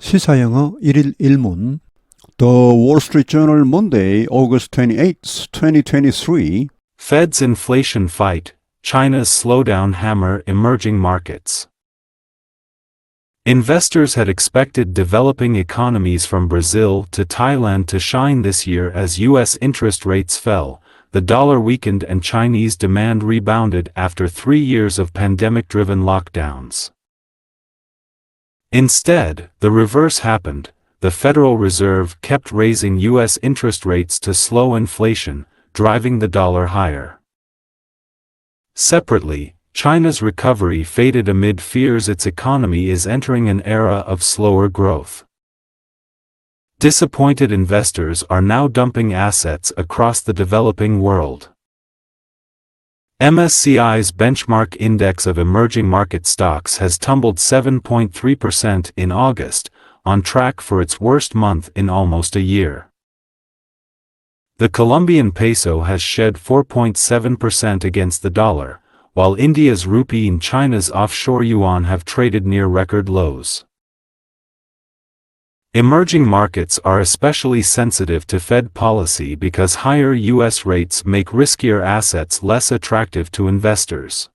시사영어 1일 1문 The Wall Street Journal Monday, August 28, 2023 Fed's inflation fight, China's slowdown hammer emerging markets. Investors had expected developing economies from Brazil to Thailand to shine this year as U.S. interest rates fell, the dollar weakened and Chinese demand rebounded after 3 years of pandemic-driven lockdowns. Instead, the reverse happened. The Federal Reserve kept raising U.S. interest rates to slow inflation, driving the dollar higher. Separately, China's recovery faded amid fears its economy is entering an era of slower growth. Disappointed investors are now dumping assets across the developing world. MSCI's benchmark index of emerging market stocks has tumbled 7.3% in August, on track for its worst month in almost a year. The Colombian peso has shed 4.7% against the dollar, while India's rupee and China's offshore yuan have traded near record lows. Emerging markets are especially sensitive to Fed policy because higher U.S. rates make riskier assets less attractive to investors.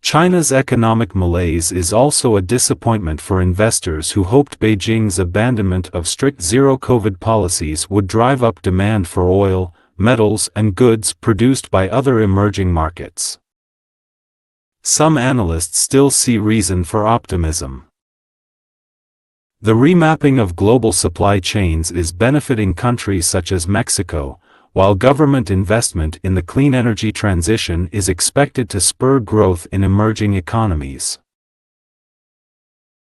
China's economic malaise is also a disappointment for investors who hoped Beijing's abandonment of strict zero-COVID policies would drive up demand for oil, metals and goods produced by other emerging markets. Some analysts still see reason for optimism. The remapping of global supply chains is benefiting countries such as Mexico, while government investment in the clean energy transition is expected to spur growth in emerging economies.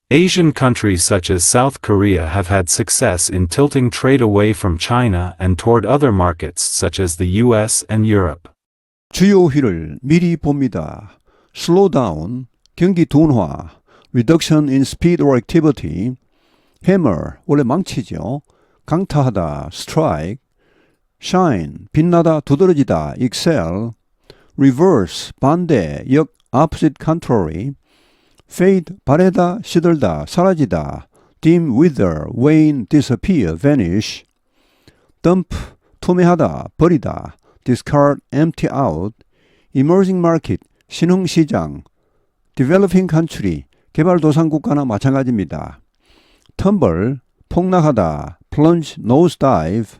Asian countries such as South Korea have had success in tilting trade away from China and toward other markets such as the US and Europe. 주요일을 미리 봅니다. Slowdown, 경기 둔화, Reduction in speed or activity, Hammer, 원래 망치죠. 강타하다, Strike, Shine, 빛나다, 두드러지다, Excel, Reverse, 반대, 역, Opposite, Contrary, Fade, 바래다, 시들다, 사라지다, Dim, Wither, Wane, Disappear, Vanish, Dump, 투매하다, 버리다, Discard, Empty out, Emerging Market, 신흥시장, Developing Country, 개발도상국가나 마찬가지입니다. Tumble, 폭락하다, Plunge, Nosedive,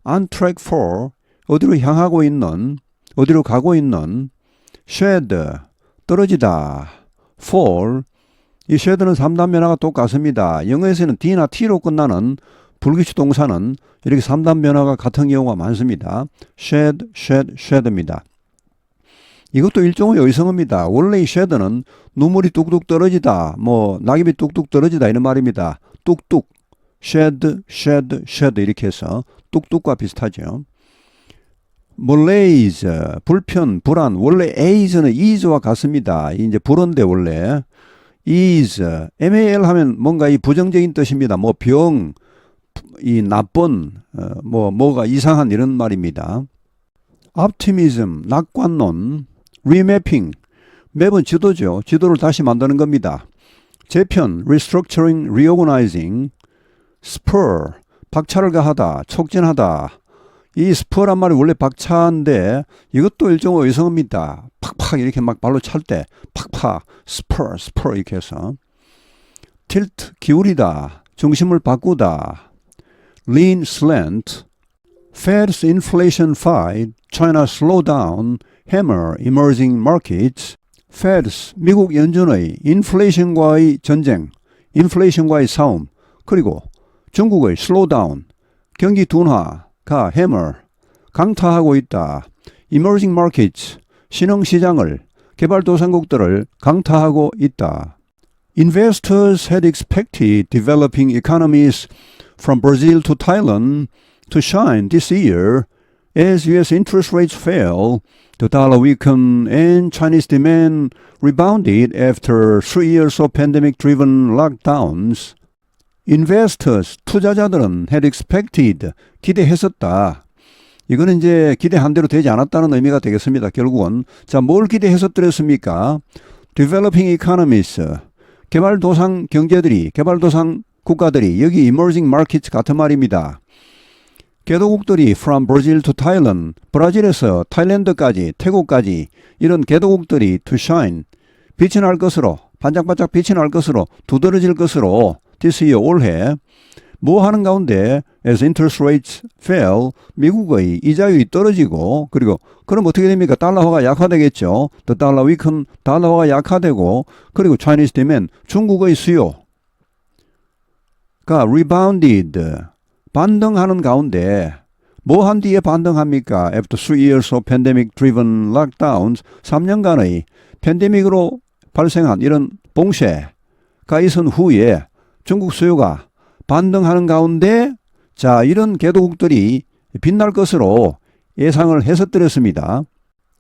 On track for, 어디로 향하고 있는, 어디로 가고 있는, Shed, 떨어지다, Fall, 이 shed는 3단 변화가 똑같습니다. 영어에서는 D나 T로 끝나는 불규칙 동사는 이렇게 3단 변화가 같은 경우가 많습니다. Shed, shed, shed입니다. 이것도 일종의 의성어입니다. 원래 이 shed는 눈물이 뚝뚝 떨어지다, 낙엽이 뚝뚝 떨어지다 이런 말입니다. 뚝뚝, shed, shed, shed 이렇게 해서 뚝뚝과 비슷하죠. malaise, 불편, 불안. 원래 aise는 ease와 같습니다. 이제 불어인데 원래 ease, mal 하면 뭔가 이 부정적인 뜻입니다. 병, 이 나쁜, 뭐가 이상한 이런 말입니다. optimism, 낙관론, remapping, 매번 지도죠. 지도를 다시 만드는 겁니다. 재편, restructuring, reorganizing, spur, 박차를 가하다, 촉진하다. 이 spur란 말이 원래 박차인데 이것도 일종의 의성어입니다. 팍팍 이렇게 막 발로 찰 때 팍팍, spur, spur 이렇게 해서 tilt, 기울이다, 중심을 바꾸다, lean, slant, Fed's inflation fight, China slowdown, hammer, emerging markets, Fed's, 미국 연준의 인플레이션과의 전쟁, 인플레이션과의 싸움, 그리고 중국의 slowdown, 경기 둔화가 hammer, 강타하고 있다. emerging markets, 신흥시장을, 개발도상국들을 강타하고 있다. Investors had expected developing economies from Brazil to Thailand to shine this year as U.S. interest rates fell, the dollar weakened and Chinese demand rebounded after 3 years of pandemic-driven lockdowns. Investors, 투자자들은 had expected, 기대했었다. 이거는 이제 기대한 대로 되지 않았다는 의미가 되겠습니다. 결국은 뭘 기대했었더랬습니까? Developing economies, 개발도상 경제들이, 개발도상 국가들이 여기 emerging markets 같은 말입니다. 개도국들이 from Brazil to Thailand, 브라질에서 타일랜드까지, 태국까지 이런 개도국들이 to shine, 빛이 날 것으로, 반짝반짝 빛이 날 것으로, 두드러질 것으로 this year, 올해 뭐 하는 가운데 as interest rates fell, 미국의 이자율이 떨어지고 그리고 그럼 어떻게 됩니까? 달러화가 약화되겠죠. The dollar weaken, 달러화가 약화되고 그리고 Chinese demand, 중국의 수요가 rebounded, 반등하는 가운데 뭐 한 뒤에 반등합니까? After 3 years of pandemic-driven lockdowns, 3년간의 팬데믹으로 발생한 이런 봉쇄가 있은 후에 중국 수요가 반등하는 가운데 자 이런 개도국들이 빛날 것으로 예상을 해석드렸습니다.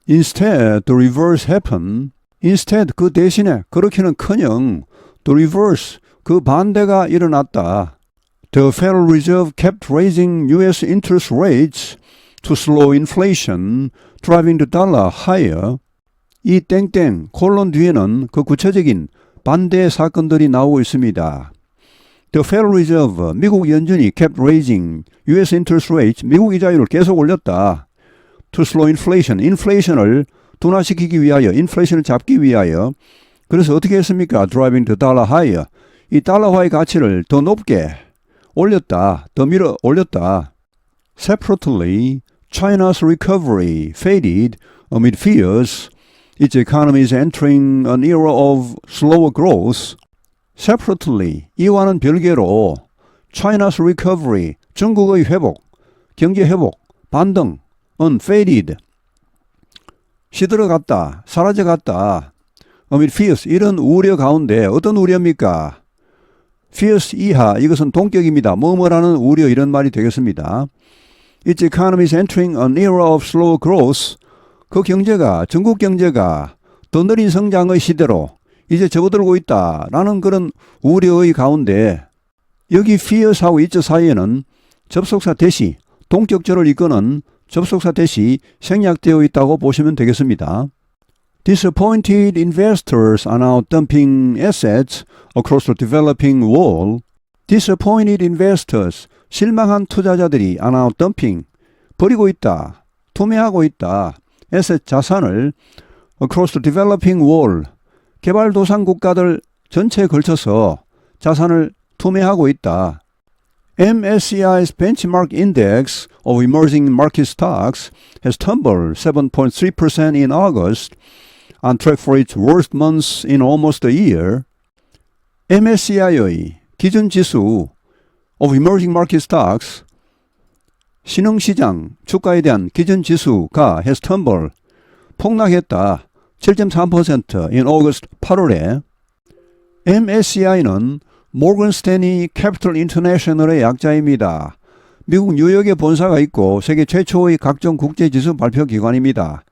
Instead, the reverse happened. Instead, 그 대신에 그렇게는커녕 the reverse, 그 반대가 일어났다. The Federal Reserve kept raising U.S. interest rates to slow inflation, driving the dollar higher. 이 땡땡 콜론 뒤에는 그 구체적인 반대 사건들이 나오고 있습니다. The Federal Reserve, 미국 연준이 kept raising U.S. interest rates, 미국 이자율을 계속 올렸다. To slow inflation, 인플레이션을 둔화시키기 위하여, 인플레이션을 잡기 위하여. 그래서 어떻게 했습니까? Driving the dollar higher. 이 달러화의 가치를 더 높게 올렸다. 더 밀어 올렸다. Separately, China's recovery faded amid fears its economy is entering an era of slower growth. Separately, 이와는 별개로 China's recovery, 중국의 회복, 경제 회복, 반등, faded, 시들어갔다, 사라져갔다. amid fears, 이런 우려 가운데 어떤 우려입니까? fears 이하, 이것은 동격입니다. 뭐뭐라는 우려 이런 말이 되겠습니다. Its economy is entering an era of slower growth. 그 경제가, 중국 경제가 더 느린 성장의 시대로 이제 접어들고 있다라는 그런 우려의 가운데 여기 fears하고 its 사이에는 접속사 대시, 동격절을 이끄는 접속사 대시 생략되어 있다고 보시면 되겠습니다. Disappointed investors are now dumping assets across the developing world. Disappointed investors, 실망한 투자자들이 are now dumping, 버리고 있다, 투매하고 있다. asset, 자산을 across the developing world, 개발도상 국가들 전체에 걸쳐서 자산을 투매하고 있다. MSCI's benchmark index of emerging market stocks has tumbled 7.3% in August, on track for its worst months in almost a year. MSCI의 기준지수 of emerging market stocks, 신흥시장 주가에 대한 기준지수가 has tumbled, 폭락했다. 7.3% in August 8월에. MSCI는 모건 스탠리 캐피털 인터내셔널의 약자입니다. 미국 뉴욕에 본사가 있고 세계 최초의 각종 국제지수 발표 기관입니다.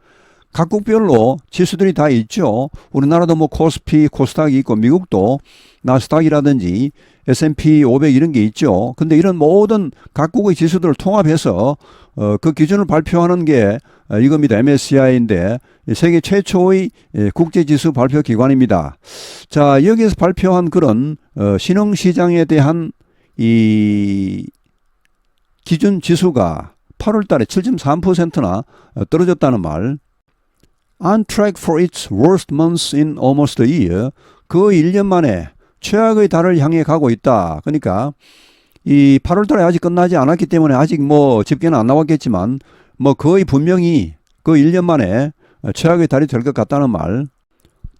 각국별로 지수들이 다 있죠. 우리나라도 뭐 코스피, 코스닥이 있고 미국도 나스닥이라든지 S&P 500 이런 게 있죠. 근데 이런 모든 각국의 지수들을 통합해서 그 기준을 발표하는 게 이겁니다. MSCI인데 세계 최초의 국제지수 발표 기관입니다. 자, 여기에서 발표한 그런 신흥시장에 대한 이 기준 지수가 8월 달에 7.3%나 떨어졌다는 말. On track for its worst months in almost a year. 그 1년 만에 최악의 달을 향해 가고 있다. 그러니까 이 8월 달에 아직 끝나지 않았기 때문에 아직 뭐 집계는 안 나왔겠지만 뭐 거의 분명히 그 1년 만에 최악의 달이 될 것 같다는 말.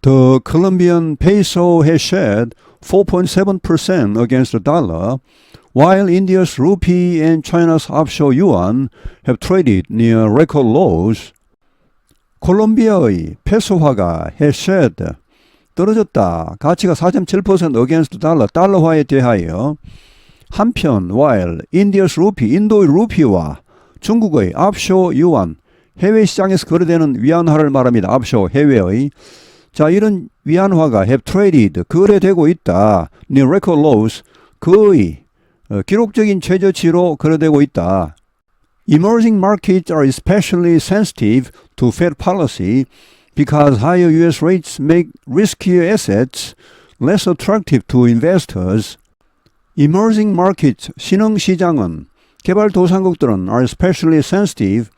The Colombian peso has shed 4.7% against the dollar, while India's rupee and China's offshore yuan have traded near record lows. 콜롬비아의 페소화가 has shed, 떨어졌다. 가치가 4.7% against 달러, 달러화에 대하여. 한편 while India's rupee, 인도의 루피와 중국의 offshore yuan, 해외 시장에서 거래되는 위안화를 말합니다. offshore, 해외의. 자, 이런 위안화가 have traded, 거래되고 있다. near record lows, 거의 기록적인 최저치로 거래되고 있다. Emerging markets are especially sensitive to Fed policy because higher U.S. rates make riskier assets less attractive to investors. Emerging markets, 신흥시장은 개발도상국들은 are especially sensitive,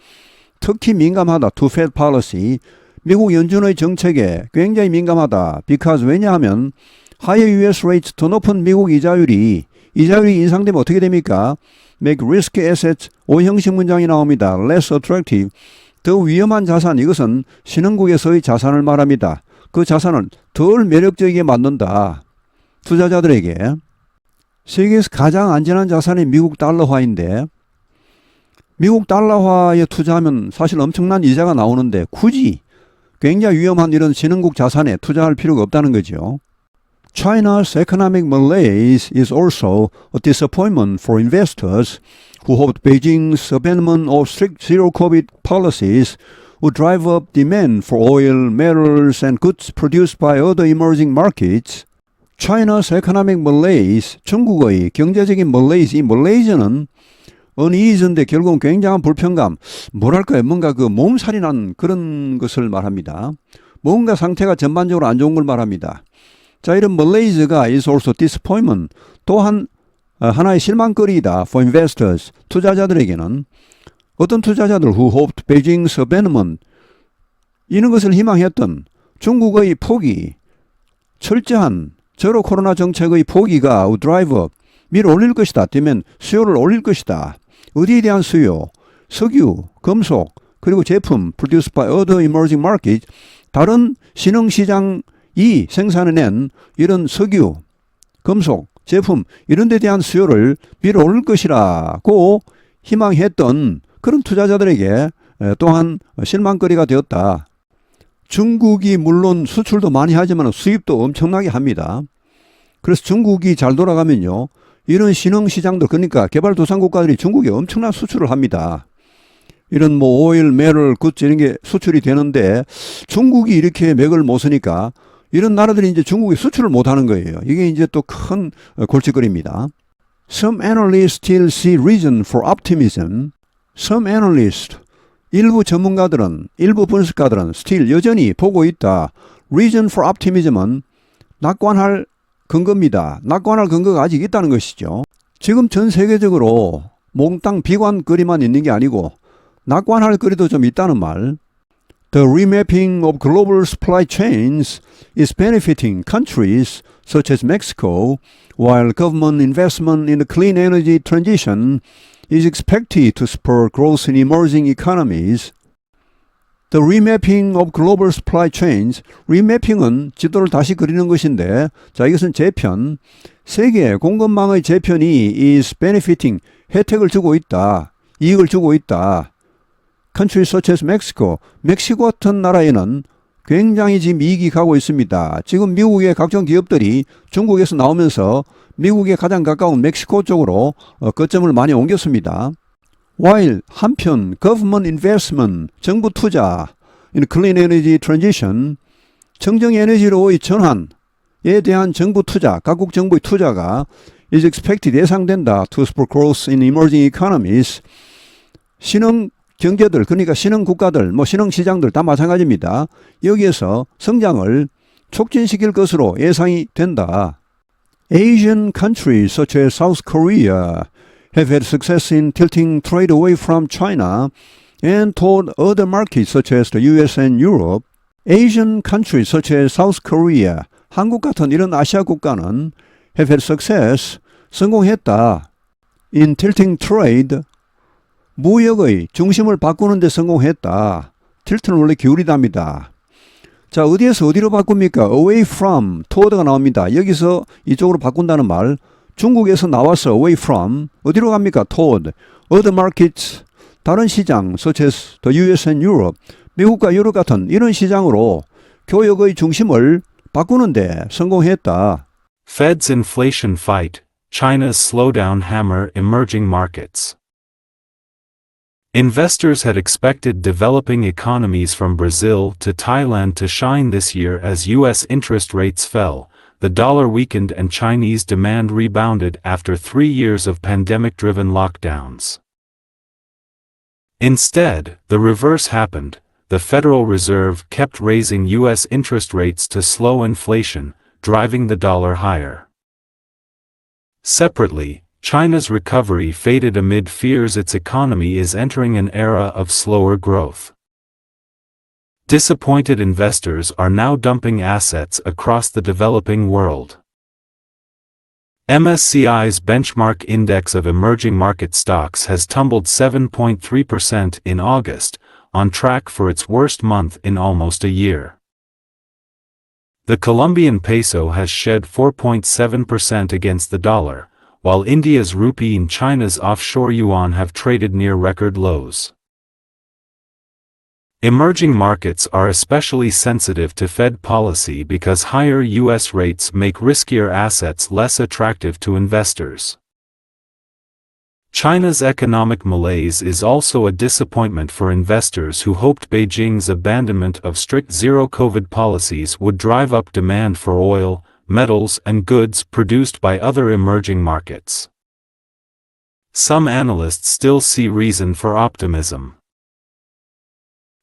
특히 민감하다 to Fed policy, 미국 연준의 정책에 굉장히 민감하다. because 왜냐하면 higher US rates, 더 높은 미국 이자율이 인상되면 어떻게 됩니까? make risk assets, 오형식 문장이 나옵니다. less attractive, 더 위험한 자산, 이것은 신흥국에서의 자산을 말합니다. 그 자산을 덜 매력적이게 만든다. 투자자들에게. 세계에서 가장 안전한 자산이 미국 달러화인데 미국 달러화에 투자하면 사실 엄청난 이자가 나오는데 굳이 굉장히 위험한 이런 신흥국 자산에 투자할 필요가 없다는 거죠. China's economic malaise is also a disappointment for investors who hoped Beijing's abandonment of strict zero-COVID policies would drive up demand for oil, metals, and goods produced by other emerging markets. China's economic malaise, 중국의 경제적인 malaise, 이 malaise는 unease인데 결국은 굉장한 불편감, 뭐랄까요, 뭔가 그 몸살이 난 그런 것을 말합니다. 뭔가 상태가 전반적으로 안 좋은 걸 말합니다. 자, 이런 malaise가 is also disappointment, 또한 하나의 실망거리이다 for investors, 투자자들에게는. 어떤 투자자들 who hoped Beijing's abandonment, 이런 것을 희망했던 중국의 포기, 철저한 제로 코로나 정책의 포기가 drive up, 밀어 올릴 것이다. 되면 수요를 올릴 것이다. 어디에 대한 수요? 석유, 금속, 그리고 제품 produced by other emerging markets, 다른 신흥시장이 생산해낸 이런 석유, 금속, 제품 이런 데 대한 수요를 밀어 올릴 것이라고 희망했던 그런 투자자들에게 또한 실망거리가 되었다. 중국이 물론 수출도 많이 하지만 수입도 엄청나게 합니다. 그래서 중국이 잘 돌아가면요, 이런 신흥시장들, 그러니까 개발도상국가들이 중국에 엄청난 수출을 합니다. 이런 뭐 오일, 메럴, 굿즈 이런 게 수출이 되는데 중국이 이렇게 맥을 못 쓰니까 이런 나라들이 이제 중국에 수출을 못 하는 거예요. 이게 이제 또 큰 골칫거리입니다. Some analysts still see reason for optimism. Some analysts, 일부 전문가들은, 일부 분석가들은 still 여전히 보고 있다. Reason for optimism은 낙관할 근거입니다. 낙관할 근거가 아직 있다는 것이죠. 지금 전 세계적으로 몽땅 비관거리만 있는 게 아니고 낙관할 거리도 좀 있다는 말. The remapping of global supply chains is benefiting countries such as Mexico, while government investment in the clean energy transition is expected to spur growth in emerging economies. The remapping of global supply chains, remapping은 지도를 다시 그리는 것인데, 자, 이것은 재편, 세계 공급망의 재편이 is benefiting, 혜택을 주고 있다, 이익을 주고 있다. Countries such as Mexico, 멕시코 같은 나라에는 굉장히 지금 이익이 가고 있습니다. 지금 미국의 각종 기업들이 중국에서 나오면서 미국에 가장 가까운 멕시코 쪽으로 거점을 많이 옮겼습니다. While 한편 government investment, 정부 투자 in clean energy transition, 청정 에너지로의 전환에 대한 정부 투자, 각국 정부의 투자가 is expected, 예상된다 to spur growth in emerging economies. 신흥 경제들, 그러니까 신흥 국가들, 뭐 신흥 시장들 다 마찬가지입니다. 여기에서 성장을 촉진시킬 것으로 예상이 된다. Asian countries such as South Korea have had success in tilting trade away from China and toward other markets such as the US and Europe. Asian countries such as South Korea, 한국 같은 이런 아시아 국가는 have had success, 성공했다. in tilting trade, 무역의 중심을 바꾸는 데 성공했다. tilt는 원래 기울이다입니다. 자, 어디에서 어디로 바꿉니까? away from, toward가 나옵니다. 여기서 이쪽으로 바꾼다는 말, 중국에서 나와서 away from, 어디로 갑니까? toward, other markets, 다른 시장, such as the US and Europe, 미국과 유럽 같은 이런 시장으로 교역의 중심을 바꾸는데 성공했다. Fed's inflation fight, China's slowdown hammer emerging markets. Investors had expected developing economies from Brazil to Thailand to shine this year as U.S. interest rates fell, the dollar weakened and Chinese demand rebounded after 3 years of pandemic-driven lockdowns. Instead, the reverse happened. The Federal Reserve kept raising U.S. interest rates to slow inflation, driving the dollar higher. Separately, China's recovery faded amid fears its economy is entering an era of slower growth. Disappointed investors are now dumping assets across the developing world. MSCI's benchmark index of emerging market stocks has tumbled 7.3% in August, on track for its worst month in almost a year. The Colombian peso has shed 4.7% against the dollar, while India's rupee and China's offshore yuan have traded near record lows. Emerging markets are especially sensitive to Fed policy because higher U.S. rates make riskier assets less attractive to investors. China's economic malaise is also a disappointment for investors who hoped Beijing's abandonment of strict zero-COVID policies would drive up demand for oil, metals, and goods produced by other emerging markets. Some analysts still see reason for optimism.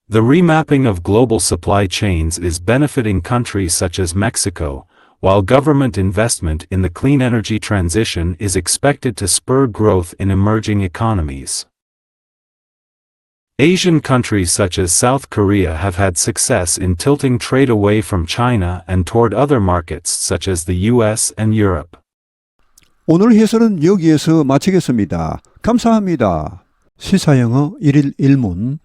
The remapping of global supply chains is benefiting countries such as Mexico, while government investment in the clean energy transition is expected to spur growth in emerging economies. Asian countries such as South Korea have had success in tilting trade away from China and toward other markets such as the US and Europe. 오늘 해설은 여기에서 마치겠습니다. 감사합니다. 시사영어 1일 1문